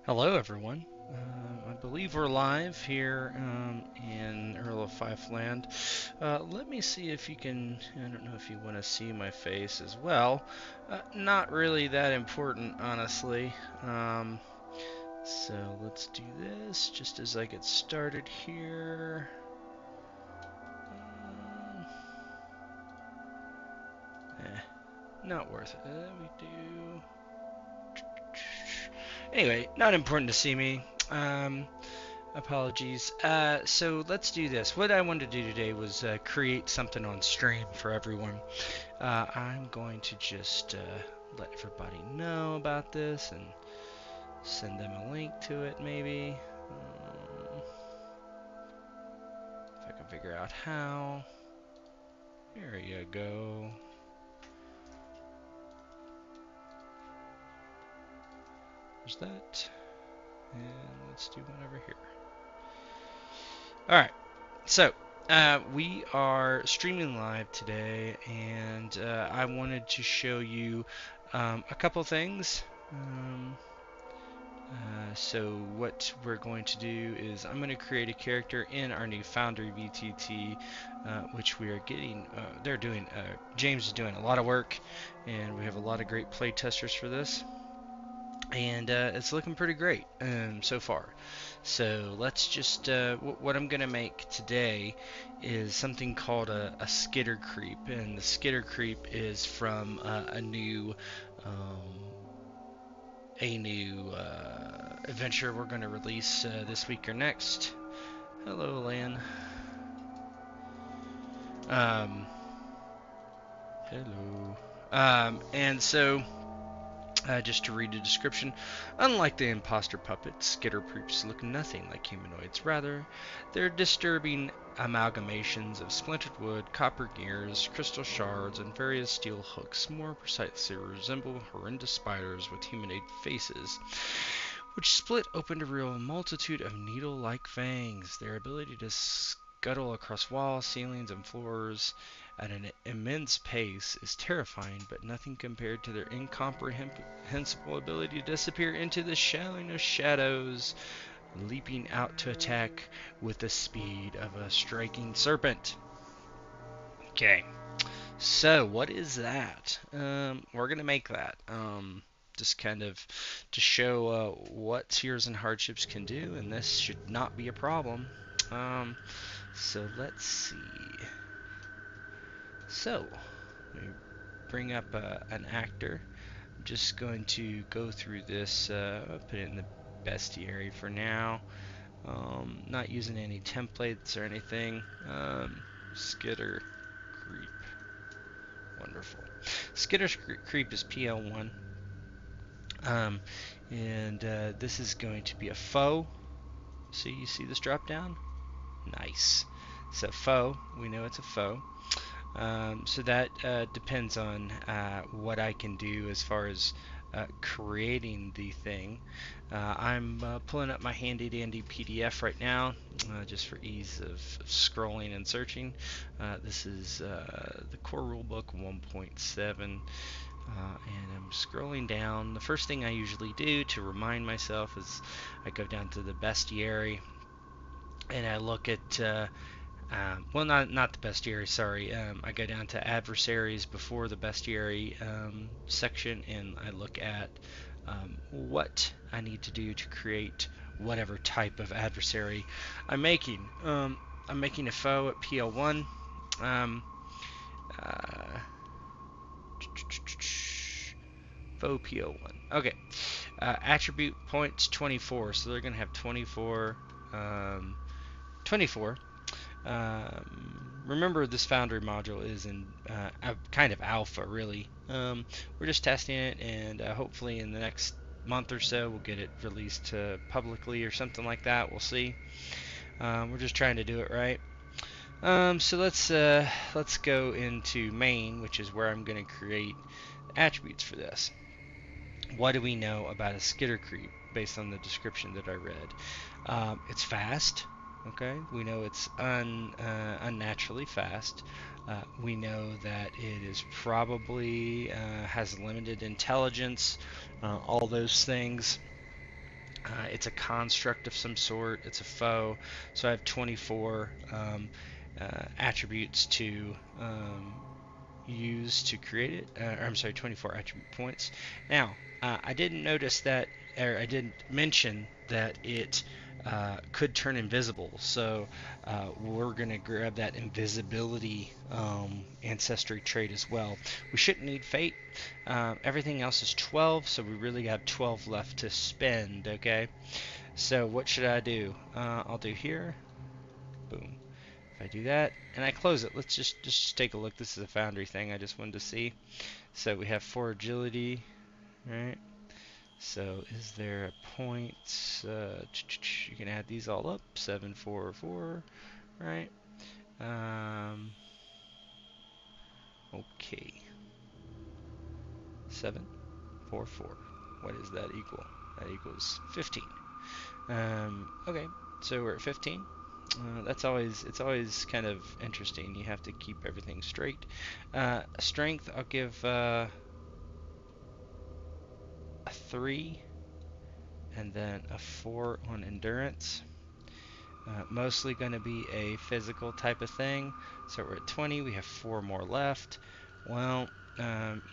Hello, everyone. I believe we're live here in Earl of Fife land. Let me see if you can. I don't know if you want to see my face as well. Not really that important, honestly. So let's do this just as I get started here. Not worth it. We do. Anyway, not important to see me. Apologies. So let's do this. What I wanted to do today was create something on stream for everyone. I'm going to just let everybody know about this and send them a link to it, maybe. If I can figure out how. There you go. There's that. And let's do one over here. Alright, so we are streaming live today, and I wanted to show you a couple things. So what we're going to do is I'm going to create a character in our new Foundry VTT, which we are getting. James is doing a lot of work, and we have a lot of great play testers for this. And it's looking pretty great so far. So let's just, what I'm going to make today is something called a skitter creep. And the skitter creep is from a new adventure we're going to release this week or next. Hello, Lan. Hello. And so, just to read the description, unlike the imposter puppets, skitter creeps look nothing like humanoids. Rather, they're disturbing amalgamations of splintered wood, copper gears, crystal shards, and various steel hooks. More precisely, resemble horrendous spiders with humanoid faces, which split open to reveal a multitude of needle-like fangs. Their ability to scuttle across walls, ceilings, and floors at an immense pace is terrifying, but nothing compared to their incomprehensible ability to disappear into the shallowing of shadows, leaping out to attack with the speed of a striking serpent. Okay, so what is that? We're gonna make that. Just kind of to show what Tears and Hardships can do, and this should not be a problem. So let's see. So, let me bring up an actor. I'm just going to go through this, put it in the bestiary for now. Not using any templates or anything. Skitter Creep. Wonderful. Skitter Creep is PL1. And this is going to be a foe. See, you see this drop down? Nice. So foe, we know it's a foe. So that depends on what I can do as far as creating the thing. I'm pulling up my handy dandy PDF right now, just for ease of scrolling and searching. This is the core rulebook 1.7. And I'm scrolling down. The first thing I usually do to remind myself is I go down to the bestiary and I look at well, not the bestiary, sorry. I go down to adversaries before the bestiary section, and I look at what I need to do to create whatever type of adversary I'm making. I'm making a foe at PL1. Foe PL1. Okay. Attribute points 24, so they're going to have 24. 24. Remember, this Foundry module is in kind of alpha, really. We're just testing it, and hopefully in the next month or so we'll get it released publicly or something like that. We'll see. We're just trying to do it right. So let's go into main, which is where I'm going to create attributes for this. What do we know about a skitter creep based on the description that I read? It's fast. Okay, we know it's unnaturally fast. We know that it is probably has limited intelligence, all those things. It's a construct of some sort. It's a foe. So I have 24 attributes to use to create it. Or I'm sorry, 24 attribute points. Now, I didn't notice that, or I didn't mention that it could turn invisible. So we're going to grab that invisibility ancestry trait as well. We shouldn't need fate. Everything else is 12, so we really have 12 left to spend, okay? So what should I do? I'll do here. Boom. If I do that and I close it, let's just take a look. This is a Foundry thing I just wanted to see. So we have 4 agility, right? So is there a point? You can add these all up. 7, 4, 4, right? Um, okay. 7, 4, 4. What does that equal? That equals 15. Okay, so we're at 15. It's always kind of interesting. You have to keep everything straight. Strength, I'll give a 3 and then a 4 on endurance. Mostly going to be a physical type of thing. So we're at 20. We have 4 more left. Well,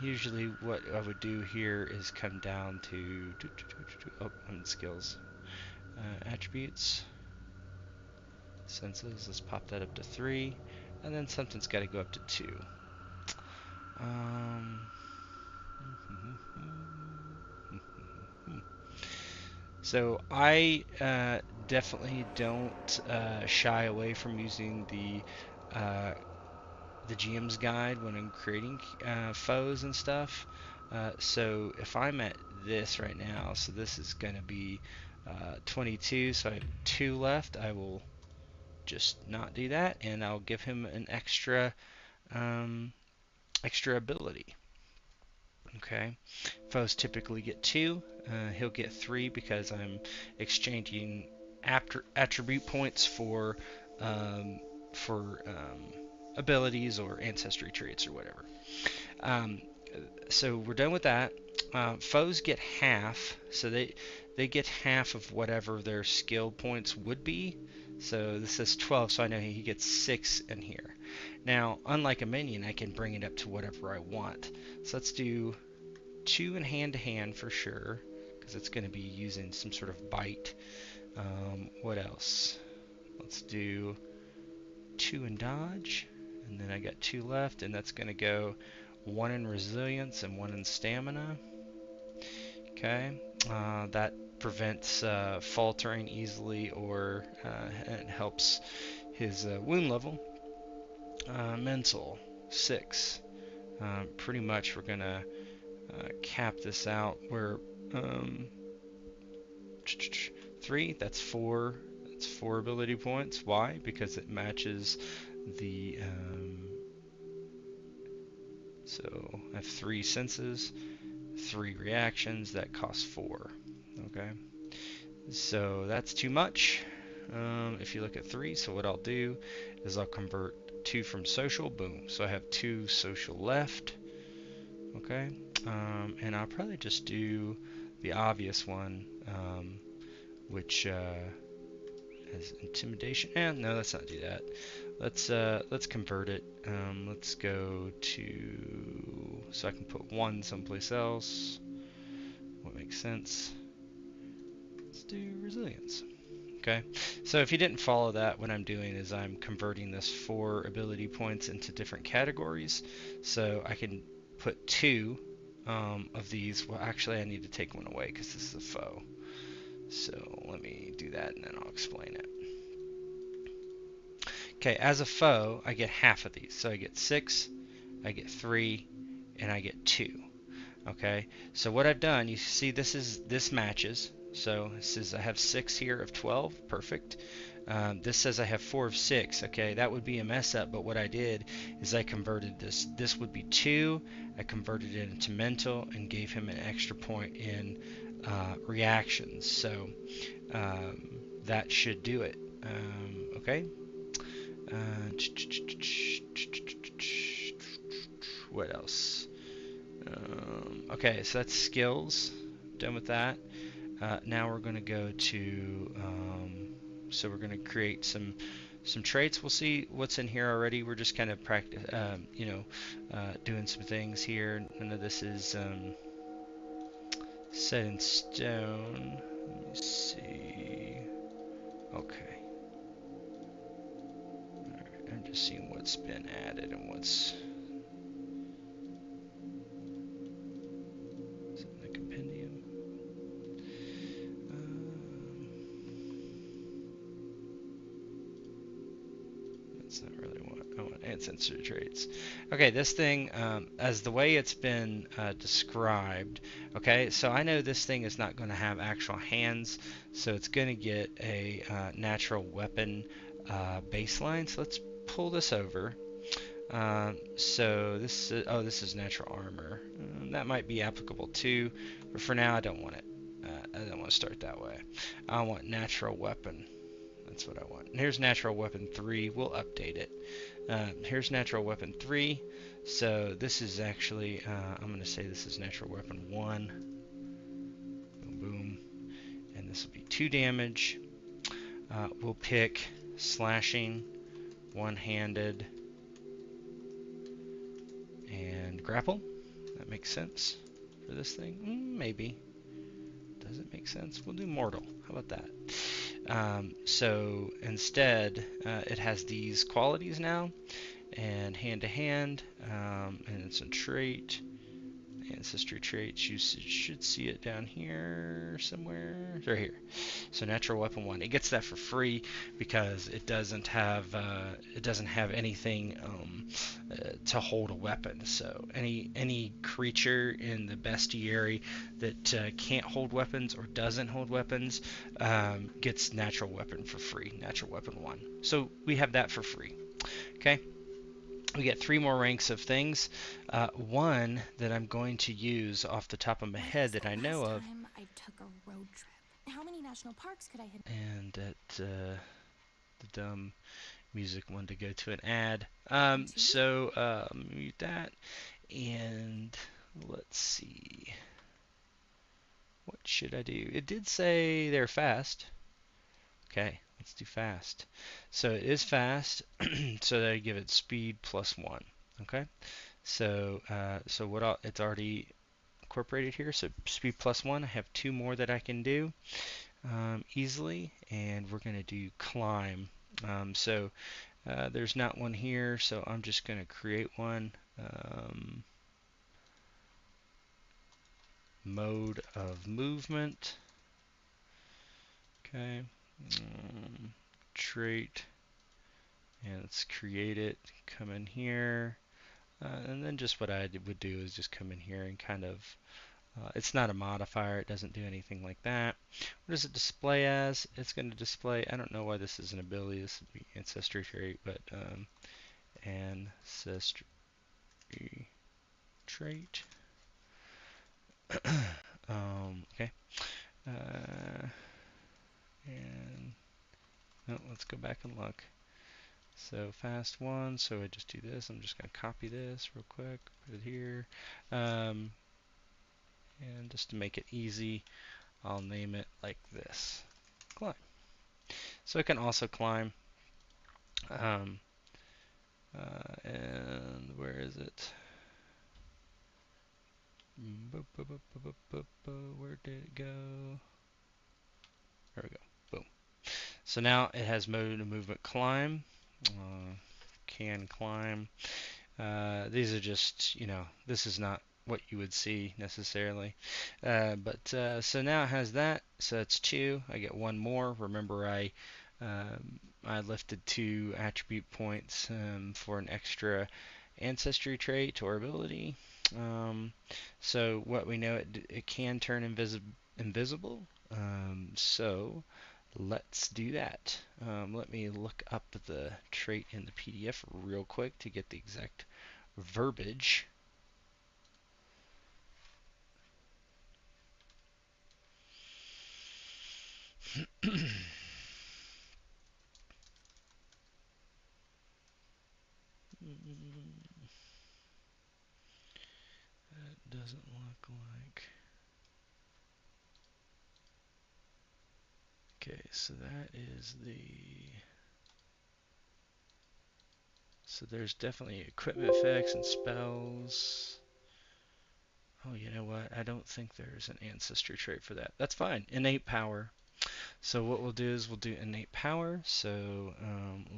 usually what I would do here is come down to oh, I'm in skills, attributes, senses. Let's pop that up to 3, and then something's got to go up to 2. Um, So I definitely don't shy away from using the GM's guide when I'm creating foes and stuff. So if I'm at this right now, so this is going to be 22, so I have 2 left. I will just not do that, and I'll give him an um, extra ability. Okay, foes typically get 2. He'll get 3 because I'm exchanging attribute points um, for abilities or ancestry traits or whatever. Um, so we're done with that. Foes get half, so they get half of whatever their skill points would be. So this is 12, so I know he gets 6 in here. Now, unlike a minion, I can bring it up to whatever I want. So let's do 2 in hand-to-hand for sure, because it's going to be using some sort of bite. What else? Let's do 2 in dodge, and then I got 2 left, and that's going to go 1 in resilience and 1 in stamina. Okay, that prevents faltering easily, or it helps his wound level. Mental 6. Pretty much we're going to cap this out where 3, that's 4. That's 4 ability points. Why? Because it matches the so I have 3 senses, 3 reactions that cost 4. Okay, so that's too much. If you look at 3, so what I'll do is I'll convert 2 from social. Boom. So I have 2 social left. Okay, and I'll probably just do the obvious one, which is intimidation. And no, let's not do that. Let's convert it. Let's go to, so I can put 1 someplace else. What makes sense? Let's do resilience. Okay, so if you didn't follow that, what I'm doing is I'm converting this 4 ability points into different categories. So I can put 2 of these. Well, actually, I need to take 1 away because this is a foe. So let me do that and then I'll explain it. Okay, as a foe, I get half of these. So I get 6, I get 3, and I get 2. Okay, so what I've done, you see this matches. So it says I have 6 here of 12, perfect. This says I have 4 of 6. Okay, that would be a mess up, but what I did is I converted this. This would be 2. I converted it into mental and gave him an extra point in reactions. So that should do it. Okay. What else? Okay, so that's skills. Done with that. Now we're going to go to, so we're going to create some traits. We'll see what's in here already. We're just kind of practice, doing some things here. None of this is set in stone. Let me see. Okay. Alright, I'm just seeing what's been added and what's is it in the compendium. That's not really what I want. Ancestry traits. Okay, this thing, as the way it's been described, okay, so I know this thing is not going to have actual hands, so it's going to get a natural weapon baseline. So let's pull this over. So this is, oh, this is natural armor. That might be applicable too, but for now I don't want it. I don't want to start that way. I want natural weapon. That's what I want. And here's natural weapon 3. We'll update it. Here's natural weapon 3. So this is actually, I'm going to say this is natural weapon 1. Boom, boom. And this will be 2 damage. We'll pick slashing, one-handed, and grapple. That makes sense for this thing. Maybe. Does it make sense? We'll do mortal. How about that? So instead, it has these qualities now, and hand to hand, and it's a trait, ancestry traits. You should see it down here somewhere, right here. So natural weapon 1, it gets that for free because it doesn't have anything to hold a weapon. So any creature in the bestiary that can't hold weapons or doesn't hold weapons gets natural weapon for free, natural weapon 1. So we have that for free. Okay. We get 3 more ranks of things. One that I'm going to use off the top of my head that I know of. I took a road trip. How many national parks could I hit? And that the dumb music wanted to go to an ad. Mute that. And let's see. What should I do? It did say they're fast. Okay, let's do fast. So it is fast, so I give it speed +1. Okay, so it's already incorporated here. So speed +1. I have 2 more that I can do easily, and we're going to do climb. There's not one here, so I'm just going to create one. Mode of movement. Okay. Trait. And let's create it. Come in here. And then just what I would do is just come in here and kind of, it's not a modifier. It doesn't do anything like that. What does it display as? It's going to display, I don't know why this is an ability. This would be ancestry trait, but ancestry trait. Okay. And no, let's go back and look. So fast 1, so I just do this. I'm just going to copy this real quick, put it here. And just to make it easy, I'll name it like this. Climb. So it can also climb. And where is it? Where did it go? There we go. Boom. So now it has mode of movement climb. Can climb. These are just, this is not what you would see necessarily. So now it has that. So that's 2. I get 1 more. Remember, I lifted 2 attribute points for an extra ancestry trait or ability. So what we know, it can turn invisible. So let's do that. Let me look up the trait in the PDF real quick to get the exact verbiage. doesn't look like. Okay, so that is the. So there's definitely equipment effects and spells. Oh, you know what? I don't think there's an ancestry trait for that. That's fine. Innate power. So what we'll do is we'll do innate power. So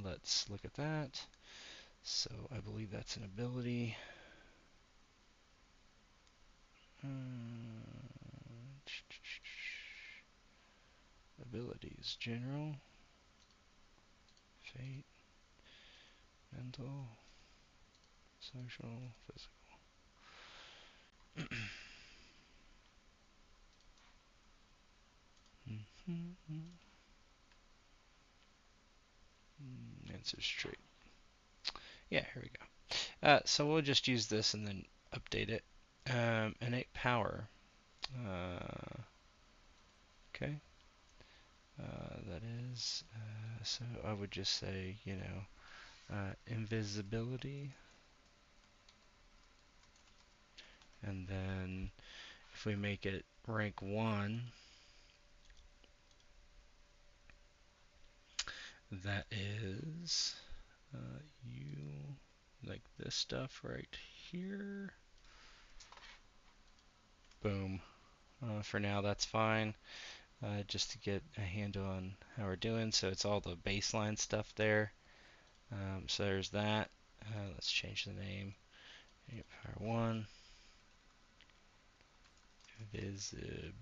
let's look at that. So I believe that's an ability. Abilities. General. Fate. Mental. Social. Physical. Ancestry trait. Yeah, here we go. So we'll just use this and then update it. Innate power. Okay. That is. So I would just say, invisibility. And then if we make it rank 1, that is you like this stuff right here. Boom. For now, that's fine. Just to get a handle on how we're doing. So it's all the baseline stuff there. So there's that. Let's change the name. Power 1. Visibility.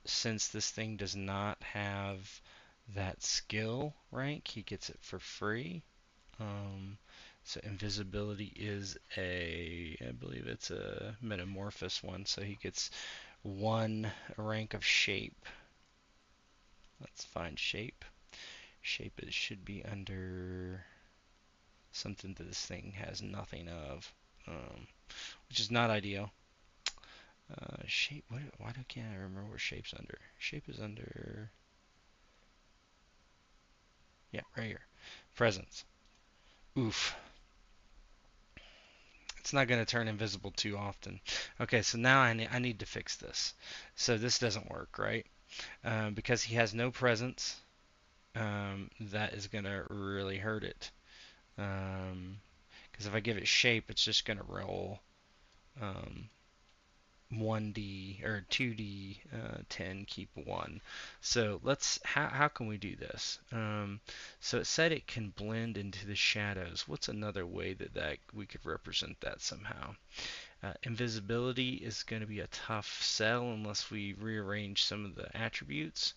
Since this thing does not have that skill rank, he gets it for free. So invisibility is I believe it's a metamorphosis one, so he gets 1 rank of shape. Let's find shape. Shape should be under something that this thing has nothing of, which is not ideal. Shape, why can't I remember where shape's under? Shape is under, yeah, right here. Presence. Oof. It's not going to turn invisible too often. Okay, so now I need to fix this. So this doesn't work, right? Because he has no presence, that is going to really hurt it. Because if I give it shape, it's just going to roll 1D or 2D 10, keep 1. So how can we do this? So it said it can blend into the shadows. What's another way that we could represent that somehow? Invisibility is going to be a tough sell unless we rearrange some of the attributes,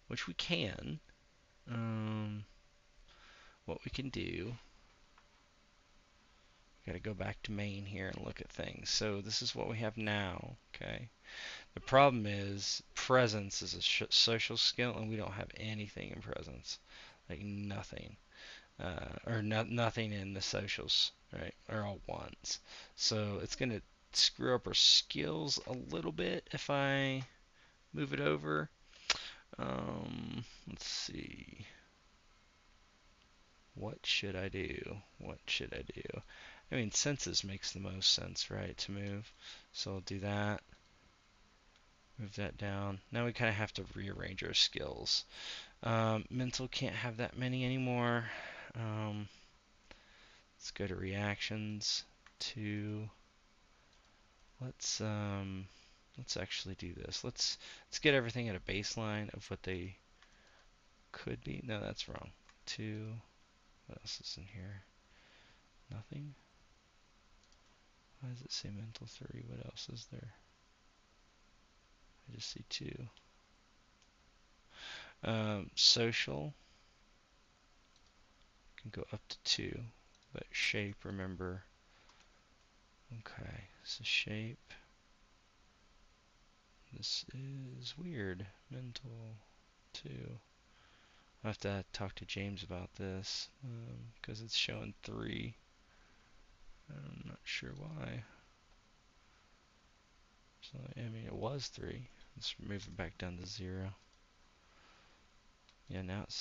which we can. What we can do, got to go back to main here and look at things. So this is what we have now. Okay. The problem is presence is a social skill, and we don't have anything in presence, like nothing, or nothing in the socials, right? Or all ones. So it's gonna screw up our skills a little bit if I move it over. Let's see. What should I do? What should I do? I mean, senses makes the most sense, right, to move. So I'll do that. Move that down. Now we kind of have to rearrange our skills. Mental can't have that many anymore. Let's go to reactions. To let's actually do this. Let's get everything at a baseline of what they could be. No, that's wrong. Two. What else is in here? Nothing. Why does it say mental 3? What else is there? I just see 2. Social can go up to 2. But shape, remember. Okay, so shape. This is weird. Mental 2. I'll have to talk to James about this because it's showing 3. I'm not sure why. So, I mean, it was 3. Let's move it back down to 0. Yeah, now it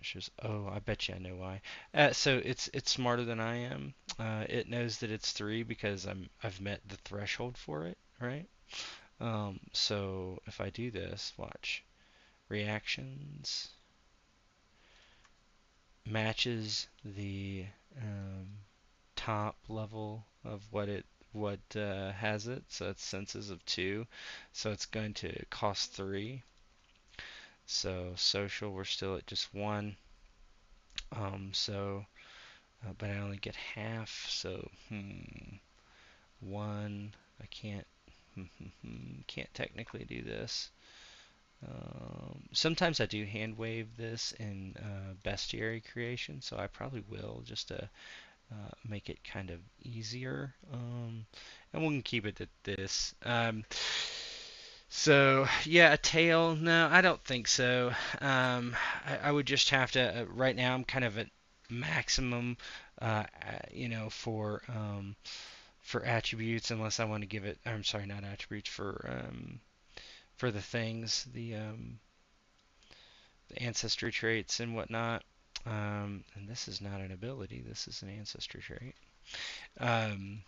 shows. Oh, I bet you I know why. So it's smarter than I am. It knows that it's three because I've met the threshold for it, right? So if I do this, watch reactions matches the um, top level of what has it. So it's senses of two. So it's going to cost three. So social, we're still at just one. So but I only get half. So one. I can't technically do this. Sometimes I do hand wave this in bestiary creation, so I probably will just to make it kind of easier. And we can keep it at this. So yeah, a tail. No, I don't think so. I would just have to. Right now, I'm kind of at maximum. For attributes, unless I want to give it. I'm sorry, not attributes for the things, the ancestry traits and whatnot. And this is not an ability. This is an ancestry trait. Um,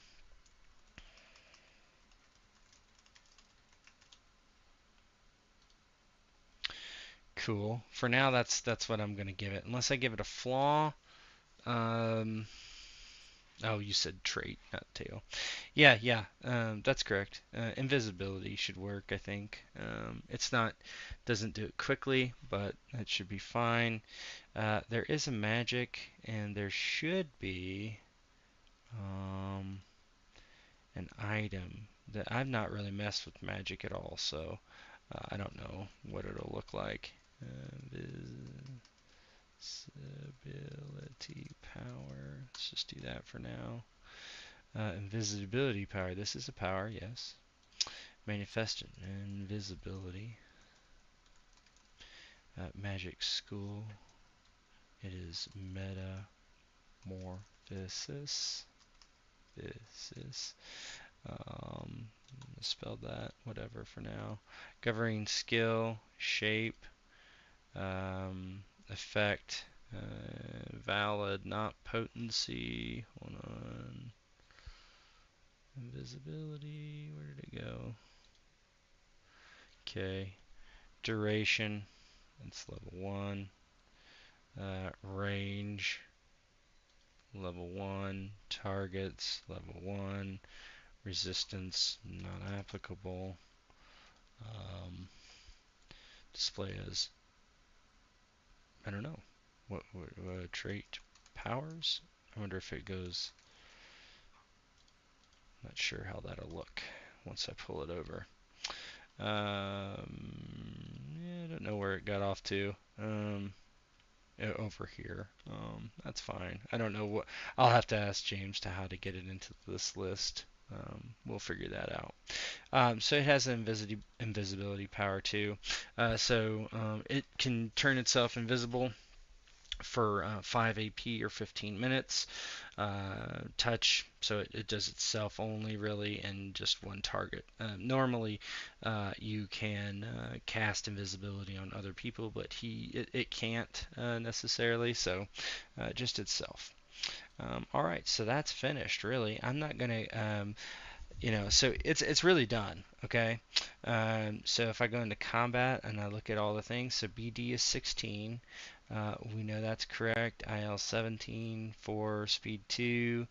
cool. For now, that's what I'm gonna give it. Unless I give it a flaw. Um, oh, you said trait, not tail. Yeah, yeah. That's correct. Invisibility should work, I think. It's not, doesn't do it quickly, but it should be fine. There is a magic, and there should be um, an item that I've not really messed with magic at all, so I don't know what it'll look like. Invisibility power. Let's just do that for now. Invisibility power. This is a power, yes. Manifest invisibility. Magic school. It is metamorphosis. This is spelled that. Whatever for now. Governing skill, shape, effect, valid, not potency. Hold on. Invisibility. Where did it go? Okay. Duration. It's level 1. Range. Level 1. Targets. Level 1. Resistance. Not applicable. Display as, I don't know. What trait? Powers? I wonder if it goes. Not sure how that'll look once I pull it over. Yeah, I don't know where it got off to. Over here. That's fine. I don't know what. I'll have to ask James to how to get it into this list. We'll figure that out. So it has an invisibility power too. So it can turn itself invisible for 5 AP or 15 minutes. Touch, so it does itself only really and just one target. Normally, you can cast invisibility on other people, but it can't necessarily, so just itself. All right, so that's finished. Really, I'm not gonna so it's really done. Okay. So if I go into combat and I look at all the things, so BD is 16. We know that's correct. IL 17 for speed 2.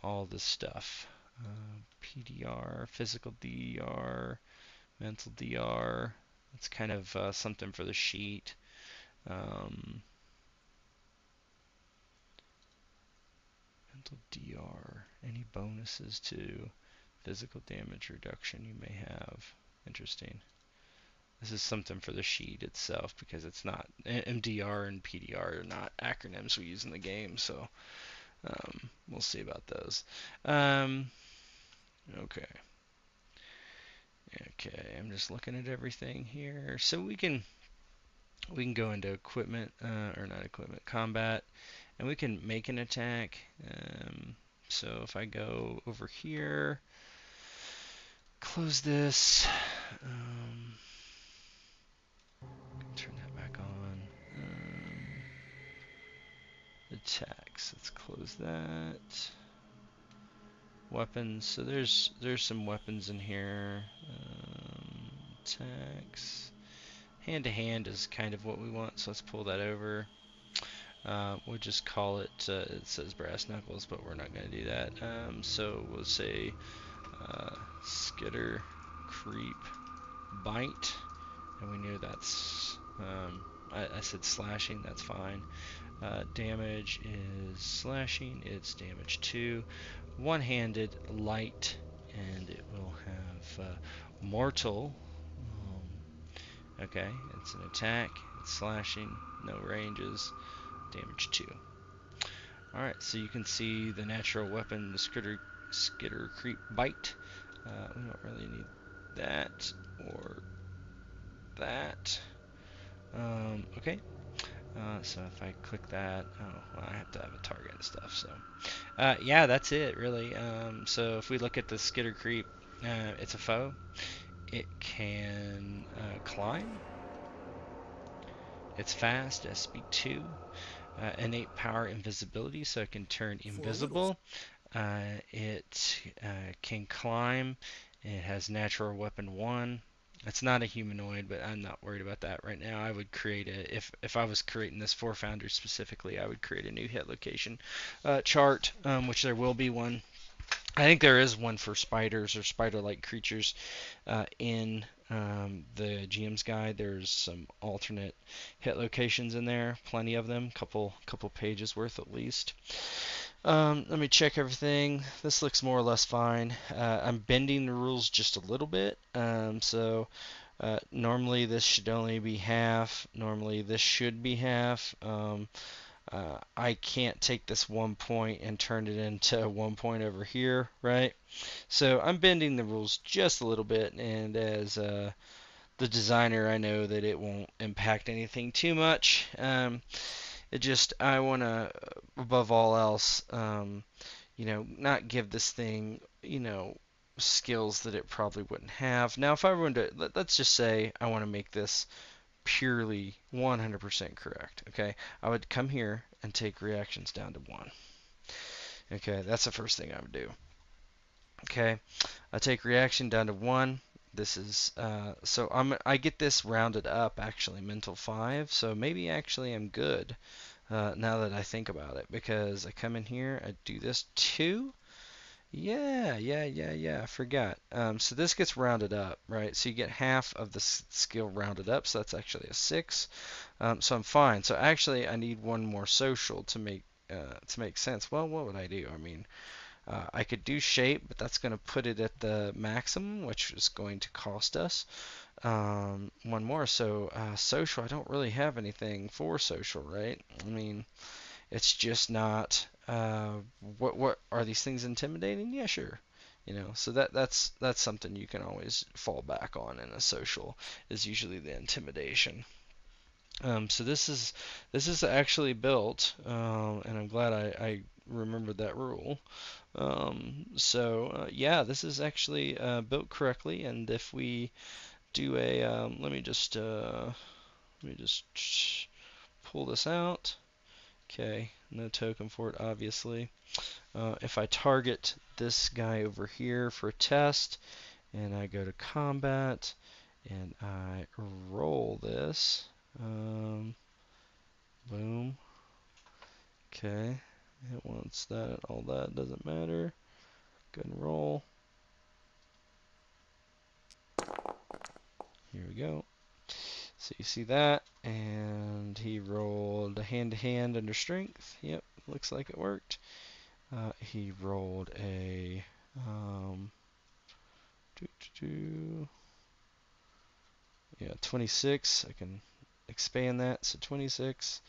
All this stuff. PDR, physical DR, mental DR. That's kind of something for the sheet. Um, mental DR. Any bonuses to physical damage reduction you may have? Interesting. This is something for the sheet itself because it's not MDR and PDR are not acronyms we use in the game, so we'll see about those. Um, okay. Okay, I'm just looking at everything here. So we can go into equipment or not equipment, combat, and we can make an attack. So if I go over here, close this, turn that back attacks. Let's close that. Weapons. So there's some weapons in here. Attacks. Hand to hand is kind of what we want, so let's pull that over. We'll just call it. It says brass knuckles, but we're not going to do that. So we'll say skitter, creep, bite, and we know that's. I said slashing. That's fine. Damage is slashing. It's damage 2. One-handed, light, and it will have mortal. Okay, it's an attack. It's slashing. No ranges. Damage 2. Alright, so you can see the natural weapon, the skitter creep bite. We don't really need that or that. Okay, so if I click that, well, I have to have a target and stuff. So, yeah, that's it really. So if we look at the skitter creep, it's a foe. It can climb. It's fast, at speed 2. Innate power invisibility, so it can turn invisible. It can climb. It has natural weapon 1. It's not a humanoid, but I'm not worried about that right now. I would create if I was creating this for founders specifically, I would create a new hit location chart, which there will be one. I think there is one for spiders or spider-like creatures in the GM's guide. There's some alternate hit locations in there, plenty of them, couple pages worth at least. Let me check everything. This looks more or less fine. I'm bending the rules just a little bit. Normally this should only be half. Normally this should be half. I can't take this 1 point and turn it into 1 point over here, right? So I'm bending the rules just a little bit, and as the designer, I know that it won't impact anything too much. I want to, above all else, not give this thing, skills that it probably wouldn't have. Now, if I were to, let's just say I want to make this purely 100% correct, okay? I would come here and take reactions down to 1. Okay, that's the first thing I would do. Okay, I take reaction down to 1. This is, I get this rounded up, actually, mental 5, so maybe actually I'm good now that I think about it, because I come in here, I do this 2. Yeah, I forgot. So this gets rounded up, right? So you get half of the skill rounded up, so that's actually a 6. So I'm fine. So actually, I need one more social to make sense. Well, what would I do? I mean, I could do shape, but that's going to put it at the maximum, which is going to cost us one more. So social, I don't really have anything for social, right? I mean, it's just not. What are these things intimidating? Yeah, sure. So that's something you can always fall back on in a social is usually the intimidation. So this is actually built, and I'm glad I remembered that rule. Yeah, this is actually built correctly, and if we do a, let me just pull this out. Okay, no token for it, obviously. If I target this guy over here for a test, and I go to combat, and I roll this, boom. Okay, it wants that, all that doesn't matter. Go and roll. Here we go. So you see that, and he rolled a hand-to-hand under strength. Yep, looks like it worked. He rolled a yeah, 26. I can expand that, so 26.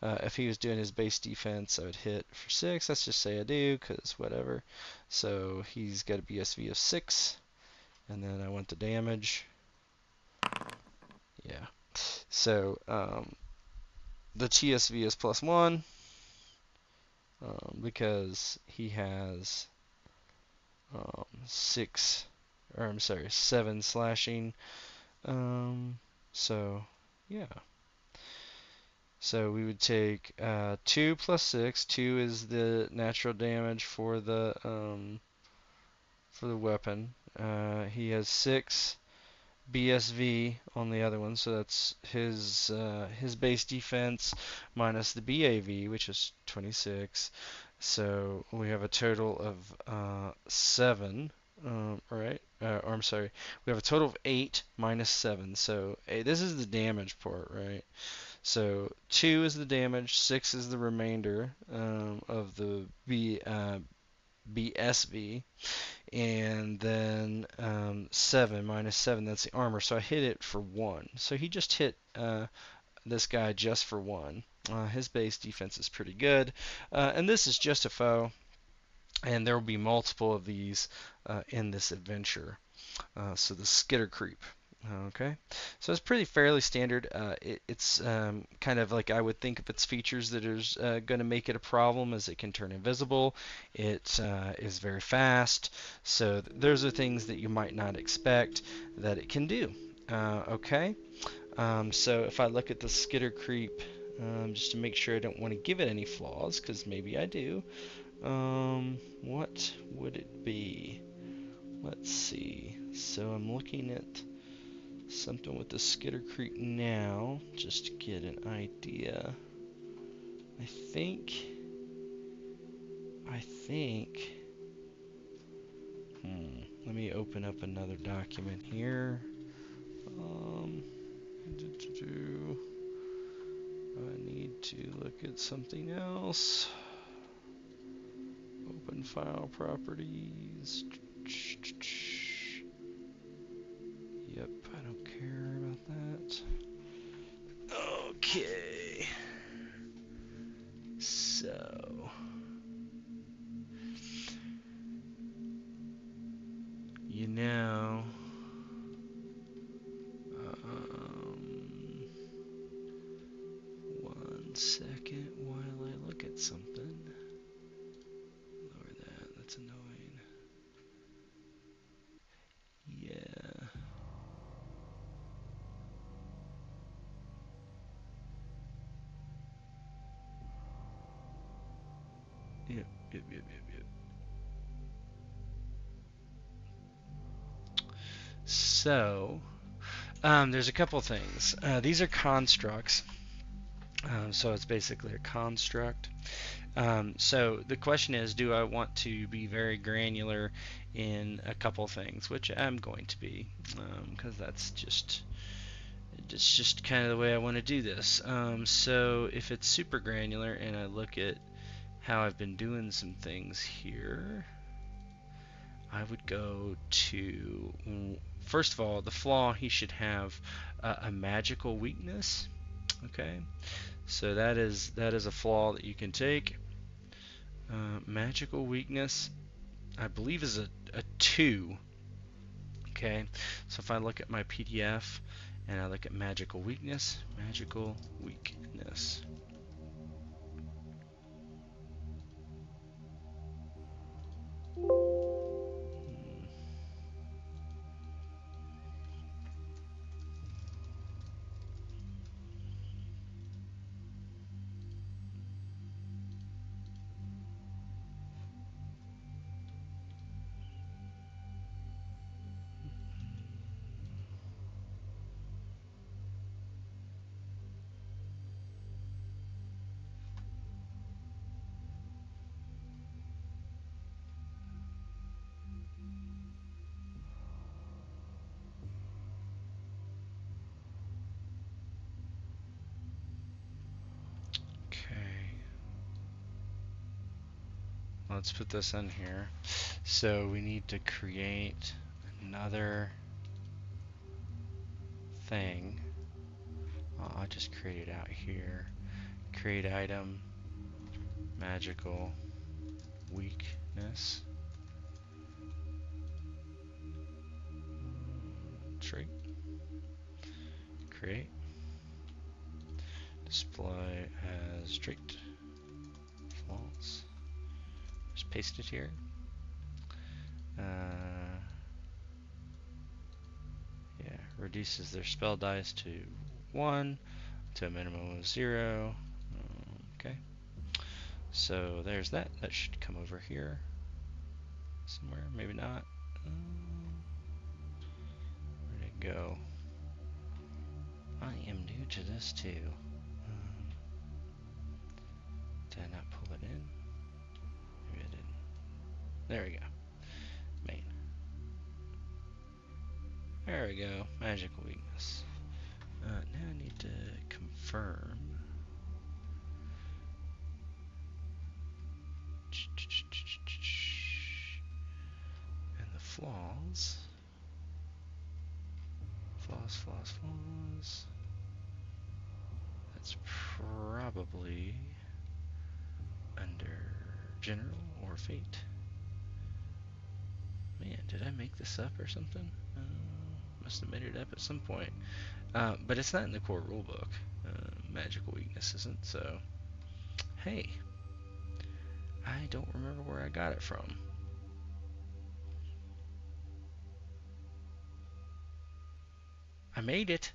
If he was doing his base defense, I would hit for 6. Let's just say I do, because whatever. So he's got a BSV of 6, and then I want the damage. Yeah. So the TSV is +1 because he has 7 slashing. So yeah. So we would take 2 plus 6. 2 is the natural damage for the weapon. He has 6 BSV on the other one, so that's his base defense minus the BAV, which is 26. So we have a total of 7. Right? Or I'm sorry, we have a total of 8 minus 7. So this is the damage part, right? So 2 is the damage, 6 is the remainder of the BSV, and then 7 minus 7, that's the armor. So I hit it for 1. So he just hit this guy just for 1. His base defense is pretty good. And this is just a foe, and there will be multiple of these in this adventure. So the skitter creep. Okay, so it's pretty fairly standard. It's kind of like I would think of its features that is going to make it a problem, as it can turn invisible. It is very fast. So those are things that you might not expect that it can do. Okay, so if I look at the skitter creep, just to make sure I don't want to give it any flaws, because maybe I do. What would it be? Let's see. So I'm looking at something with the skitter creep now, just to get an idea. I think, let me open up another document here. I need to look at something else. Open file properties. Yep, I don't care about that. Okay. So, you know, one second while I look at something. Lower that, that's annoying. Yeah. Yep. So, there's a couple things. These are constructs. So it's basically a construct. So the question is, do I want to be very granular in a couple things, which I'm going to be, because it's just kind of the way I want to do this. So if it's super granular and I look at how I've been doing some things here, I would go to, first of all, the flaw, he should have a magical weakness. Okay, so that is a flaw that you can take. Magical weakness, I believe, is a 2. Okay, so if I look at my PDF and I look at magical weakness. Okay, let's put this in here. So we need to create another thing. I'll just create it out here. Create item, magical weakness, trait, create, display as trait, false. Just paste it here. Yeah, reduces their spell dice to 1, to a minimum of 0. Okay. So there's that. That should come over here somewhere. Maybe not. Where did it go? I am new to this too. Did I not pull it in? Maybe I didn't. There we go. Main. There we go. Magical weakness. Now I need to confirm. And the flaws. Flaws. That's probably under general or fate. Man, did I make this up or something? Must have made it up at some point. But it's not in the core rulebook. Magical weakness isn't, so hey, I don't remember where I got it from. I made it.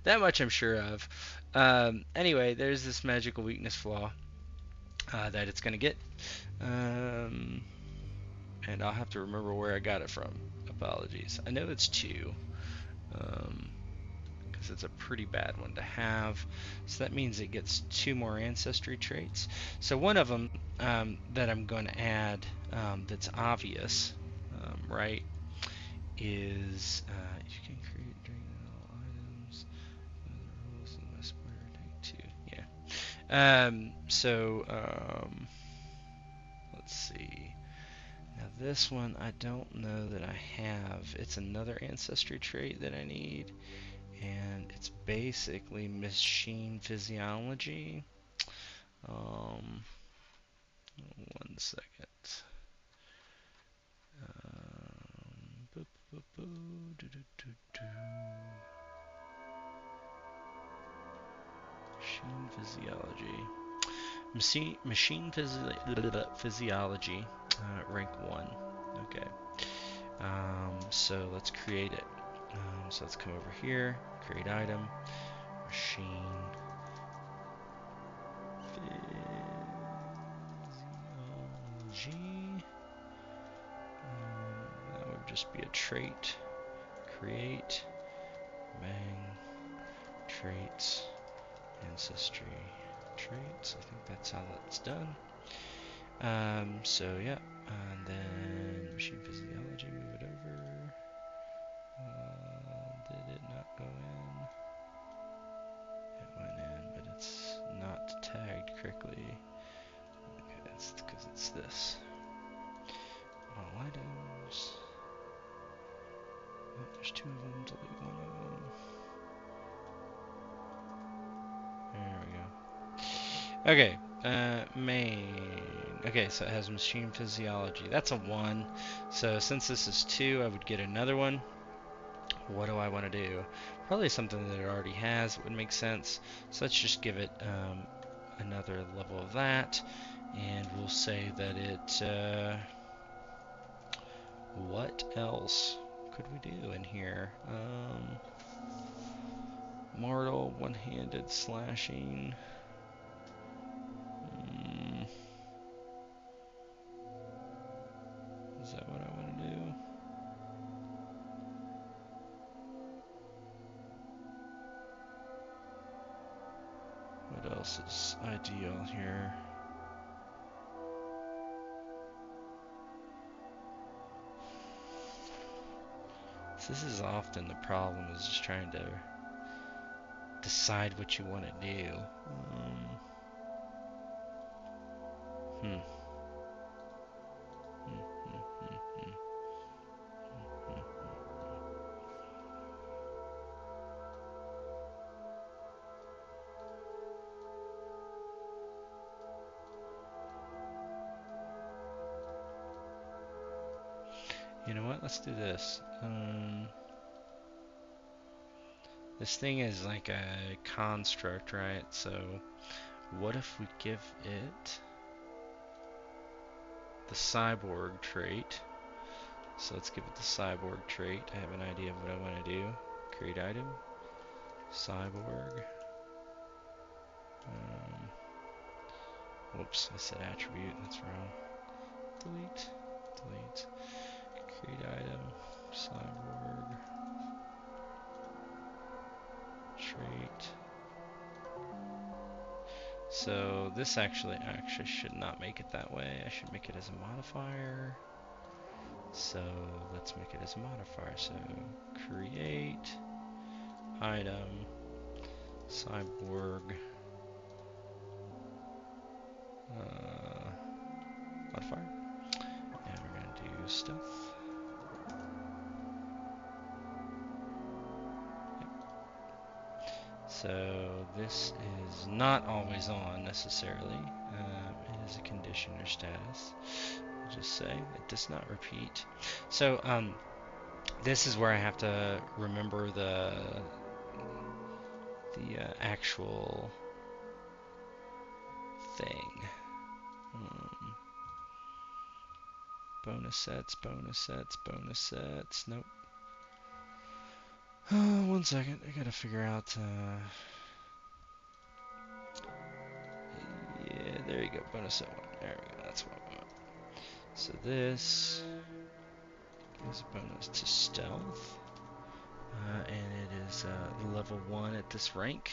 That much I'm sure of. Anyway, there's this magical weakness flaw that it's going to get. And I'll have to remember where I got it from. Apologies. I know it's 2. Because it's a pretty bad one to have. So that means it gets 2 more ancestry traits. So one of them that I'm going to add that's obvious, right, is you can create all items. Rules in the square take 2. Yeah. Let's see. Now this one I don't know that I have. It's another ancestry trait that I need. And it's basically machine physiology. One second. Machine physiology. Machine physiology, rank 1. Okay. So let's create it. So let's come over here, create item, machine physiology. That would just be a trait. Create, bang, traits, ancestry, traits. I think that's how that's done. So yeah, and then machine physiology, move it over. Did it not go in? It went in, but it's not tagged correctly. Okay, that's because it's this. All items. Oh, there's 2 of them, delete 1 of them. There we go. Okay, main. Okay, so it has machine physiology. That's a 1. So since this is 2, I would get another one. What do I want to do? Probably something that it already has. It would make sense. So let's just give it another level of that. And we'll say that it... what else could we do in here? Mortal, one-handed slashing. Is that what I want to do? What else is ideal here? So this is often the problem, is just trying to decide what you want to do. You know what? Let's do this. This thing is like a construct, right? So what if we give it the cyborg trait? So let's give it the cyborg trait. I have an idea of what I want to do. Create item. Cyborg. Um, Whoops, I said attribute. That's wrong. Delete. Delete. Create item. Cyborg. Trait. So this actually should not make it that way. I should make it as a modifier. So let's make it as a modifier. So create item cyborg modifier, and we're gonna do stealth. Yep. So this is not always on necessarily. It is a condition or status. I'll just say it does not repeat. So this is where I have to remember the actual thing. Bonus sets, bonus sets, bonus sets. Nope. One second. I gotta figure out. Yeah, there you go. Bonus set one. There we go. That's what I want. So this is a bonus to stealth. And it is level 1 at this rank.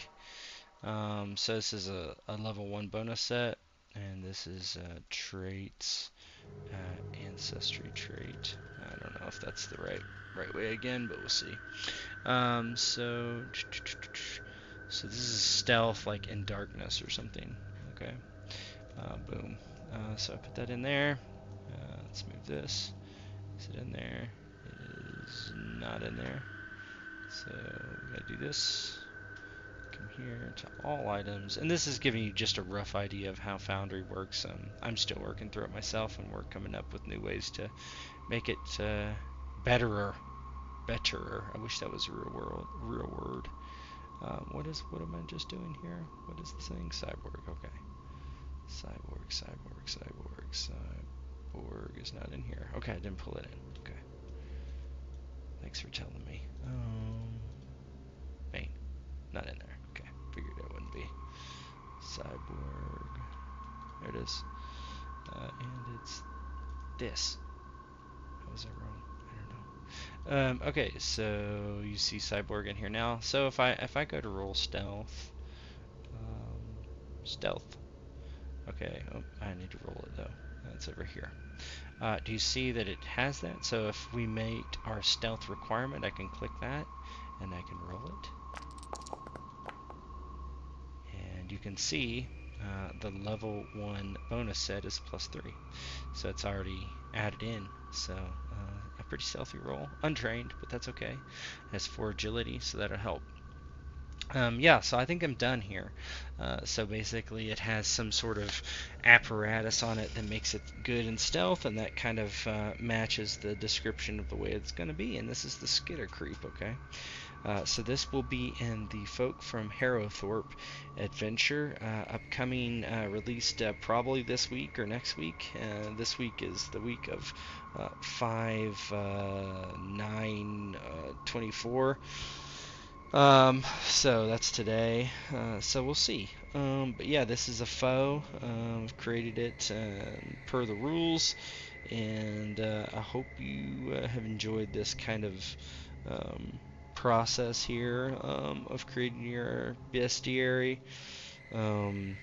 So this is a level 1 bonus set, and this is traits, ancestry trait. I don't know if that's the right way again, but we'll see. So this is stealth, like in darkness or something. Okay. Boom. So I put that in there. Let's move this. Is it in there? It is not in there. So we gotta do this. Come here to all items, and this is giving you just a rough idea of how Foundry works. I'm still working through it myself, and we're coming up with new ways to make it betterer. I wish that was a real word. What am I just doing here? What is the thing? Cyborg. Okay. Cyborg is not in here. Okay, I didn't pull it in. Okay. Thanks for telling me. Main. Not in there. Okay. Figured it wouldn't be. Cyborg. There it is. And it's this. How was I wrong? I don't know. Okay, so you see Cyborg in here now. So if I go to roll stealth, stealth. Okay, oh, I need to roll it though. That's over here. Do you see that it has that? So if we made our stealth requirement, I can click that and I can roll it. And you can see the level 1 bonus set is +3. So it's already added in. So a pretty stealthy roll. Untrained, but that's okay. It has 4 agility, so that'll help. Yeah, so I think I'm done here. So basically it has some sort of apparatus on it that makes it good in stealth, and that kind of matches the description of the way it's going to be. And this is the Skitter Creep, okay? So this will be in the Folk from Harrowthorpe adventure, upcoming, released probably this week or next week. This week is the week of 5/9/24. So that's today. So we'll see. But yeah, this is a foe. I've created it per the rules, and I hope you have enjoyed this kind of process here of creating your bestiary. And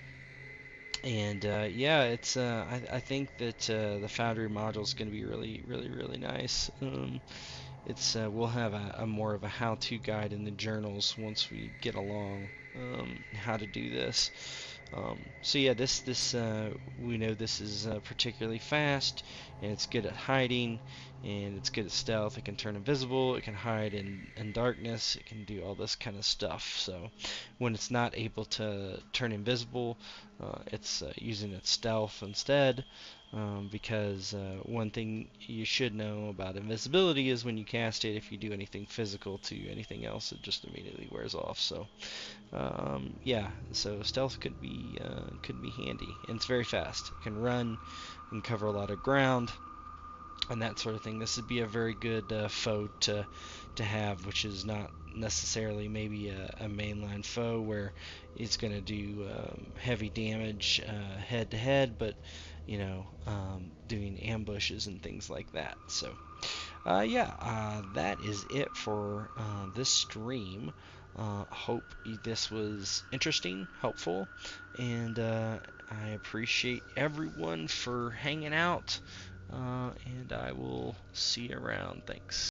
yeah, it's I think that the Foundry module is going to be really nice. We'll have a more of a how-to guide in the journals once we get along how to do this. So yeah, this we know this is particularly fast, and it's good at hiding, and it's good at stealth. It can turn invisible, it can hide in darkness, it can do all this kind of stuff. So when it's not able to turn invisible, it's using its stealth instead. Because one thing you should know about invisibility is when you cast it, if you do anything physical to anything else, it just immediately wears off. So yeah, so stealth could be handy, and it's very fast. It can run and cover a lot of ground and that sort of thing. This would be a very good foe to have, which is not necessarily maybe a mainline foe where it's going to do heavy damage head to head, but doing ambushes and things like that. So yeah, that is it for this stream. Hope this was interesting, helpful, and I appreciate everyone for hanging out. And I will see you around. Thanks.